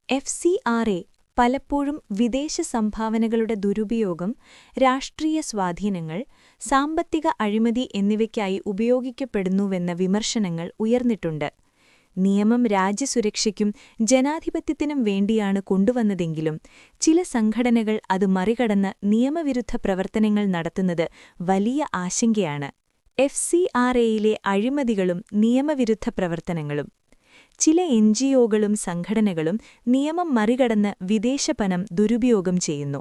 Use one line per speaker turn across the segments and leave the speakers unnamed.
FCRA പലപ്പോഴും വിദേശ സംഭാവനകളുടെ ദുരുപയോഗം, രാഷ്ട്രീയ സ്വാധീനങ്ങൾ, സാമ്പത്തിക അഴിമതി എന്നിവയ്ക്കായി ഉപയോഗിക്കപ്പെടുന്നുവെന്ന വിമർശനങ്ങൾ ഉയർന്നിട്ടുണ്ട്. നിയമം രാജ്യസുരക്ഷയ്ക്കും ജനാധിപത്യത്തിനും വേണ്ടിയാണ് കൊണ്ടുവന്നതെങ്കിലും ചില സംഘടനകൾ അത് മറികടന്ന് നിയമവിരുദ്ധ പ്രവർത്തനങ്ങൾ നടത്തുന്നത് വലിയ ആശങ്കയാണ്. FCRAയിലെ അഴിമതികളും നിയമവിരുദ്ധ പ്രവർത്തനങ്ങളും. ചില NGOകളും സംഘടനകളും നിയമം മറികടന്ന് വിദേശപണം ദുരുപയോഗം ചെയ്യുന്നു.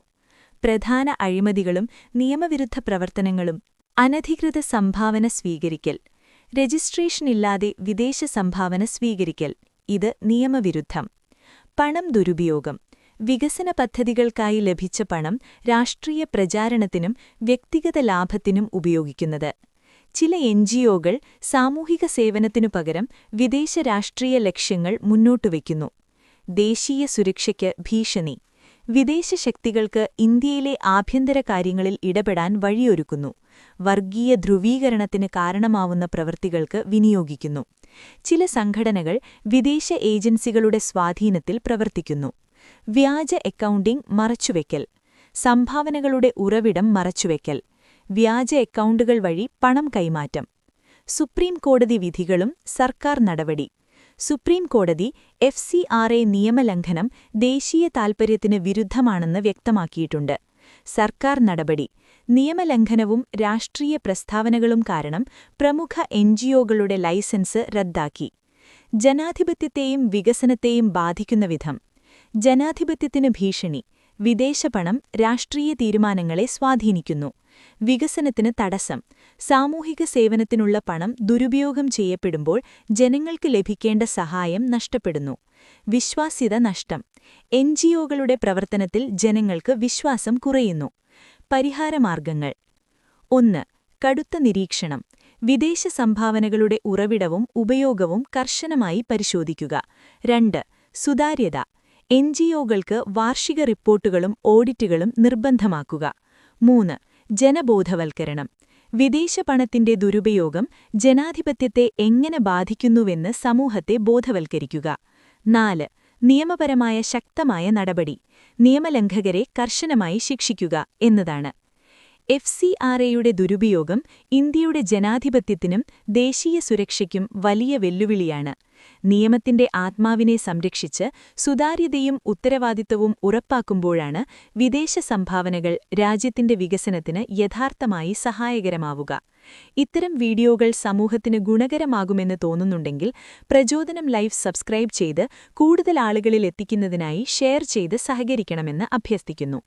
പ്രധാന അഴിമതികളും നിയമവിരുദ്ധ പ്രവർത്തനങ്ങളും: അനധികൃത സംഭാവന സ്വീകരിക്കൽ, രജിസ്ട്രേഷനില്ലാതെ വിദേശ സംഭാവന സ്വീകരിക്കൽ, ഇത് നിയമവിരുദ്ധം. പണം ദുരുപയോഗം: വികസന പദ്ധതികൾക്കായി ലഭിച്ച പണം രാഷ്ട്രീയ പ്രചാരണത്തിനും വ്യക്തിഗത ലാഭത്തിനും ഉപയോഗിക്കുന്നത്. ചില NGOകൾ സാമൂഹിക സേവനത്തിനു പകരം വിദേശ രാഷ്ട്രീയ ലക്ഷ്യങ്ങൾ മുന്നോട്ടുവയ്ക്കുന്നു. ദേശീയ സുരക്ഷയ്ക്ക് ഭീഷണി: വിദേശ ശക്തികൾക്ക് ഇന്ത്യയിലെ ആഭ്യന്തര കാര്യങ്ങളിൽ ഇടപെടാൻ വഴിയൊരുക്കുന്നു. വർഗീയ ധ്രുവീകരണത്തിന് കാരണമാവുന്ന പ്രവൃത്തികൾക്ക് വിനിയോഗിക്കുന്നു. ചില സംഘടനകൾ വിദേശ ഏജൻസികളുടെ സ്വാധീനത്തിൽ പ്രവർത്തിക്കുന്നു. വ്യാജ അക്കൗണ്ടിംഗ് മറച്ചുവെക്കൽ: സംഭാവനകളുടെ ഉറവിടം മറച്ചുവെക്കൽ. വ്യാജ അക്കൗണ്ടുകൾ വഴി പണം കൈമാറ്റം. സുപ്രീം കോടതി വിധികളും സർക്കാർ നടപടി: സുപ്രീം കോടതി FCRA നിയമലംഘനം ദേശീയ താൽപര്യത്തിന് വിരുദ്ധമാണെന്ന് വ്യക്തമാക്കിയിട്ടുണ്ട്. സർക്കാർ നടപടി: നിയമലംഘനവും രാഷ്ട്രീയ പ്രസ്താവനകളും കാരണം പ്രമുഖ NGOകളുടെ ലൈസൻസ് റദ്ദാക്കി. ജനാധിപത്യത്തെയും വികസനത്തെയും ബാധിക്കുന്ന വിധം. ജനാധിപത്യത്തിന് ഭീഷണി: വിദേശപണം രാഷ്ട്രീയ തീരുമാനങ്ങളെ സ്വാധീനിക്കുന്നു. വികസനത്തിന് തടസ്സം: സാമൂഹിക സേവനത്തിനുള്ള പണം ദുരുപയോഗം ചെയ്യപ്പെടുമ്പോൾ ജനങ്ങൾക്ക് ലഭിക്കേണ്ട സഹായം നഷ്ടപ്പെടുന്നു. വിശ്വാസ്യത നഷ്ടം: NGOകളുടെ പ്രവർത്തനത്തിൽ ജനങ്ങൾക്ക് വിശ്വാസം കുറയുന്നു. പരിഹാരമാർഗങ്ങൾ: 1. കടുത്ത നിരീക്ഷണം: വിദേശ സംഭാവനകളുടെ ഉറവിടവും ഉപയോഗവും കർശനമായി പരിശോധിക്കുക. 2. സുതാര്യത: NGOകൾക്ക് വാർഷിക റിപ്പോർട്ടുകളും ഓഡിറ്റുകളും നിർബന്ധമാക്കുക. 3. ജനബോധവൽക്കരണം: വിദേശ പണത്തിന്റെ ദുരുപയോഗം ജനാധിപത്യത്തെ എങ്ങനെ ബാധിക്കുന്നുവെന്ന് സമൂഹത്തെ ബോധവൽക്കരിക്കുക. 4. നിയമപരമായ ശക്തമായ നടപടി: നിയമലംഘകരെ കർശനമായി ശിക്ഷിക്കുക എന്നതാണ്. FCRAയുടെ ദുരുപയോഗം ഇന്ത്യയുടെ ജനാധിപത്യത്തിനും ദേശീയ സുരക്ഷയ്ക്കും വലിയ വെല്ലുവിളിയാണ്. നിയമത്തിന്റെ ആത്മാവിനെ സംരക്ഷിച്ച് സുതാര്യതയും ഉത്തരവാദിത്തവും ഉറപ്പാക്കുമ്പോഴാണ് വിദേശ സംഭാവനകൾ രാജ്യത്തിന്റെ വികസനത്തിന് യഥാർത്ഥമായി സഹായകരമാവുക. ഇത്തരം വീഡിയോകൾ സമൂഹത്തിന് ഗുണകരമാകുമെന്ന് തോന്നുന്നുണ്ടെങ്കിൽ പ്രചോദനം ലൈവ് സബ്സ്ക്രൈബ് ചെയ്ത് കൂടുതൽ ആളുകളിൽ എത്തിക്കുന്നതിനായി ഷെയർ ചെയ്ത് സഹകരിക്കണമെന്ന് അഭ്യർത്ഥിക്കുന്നു.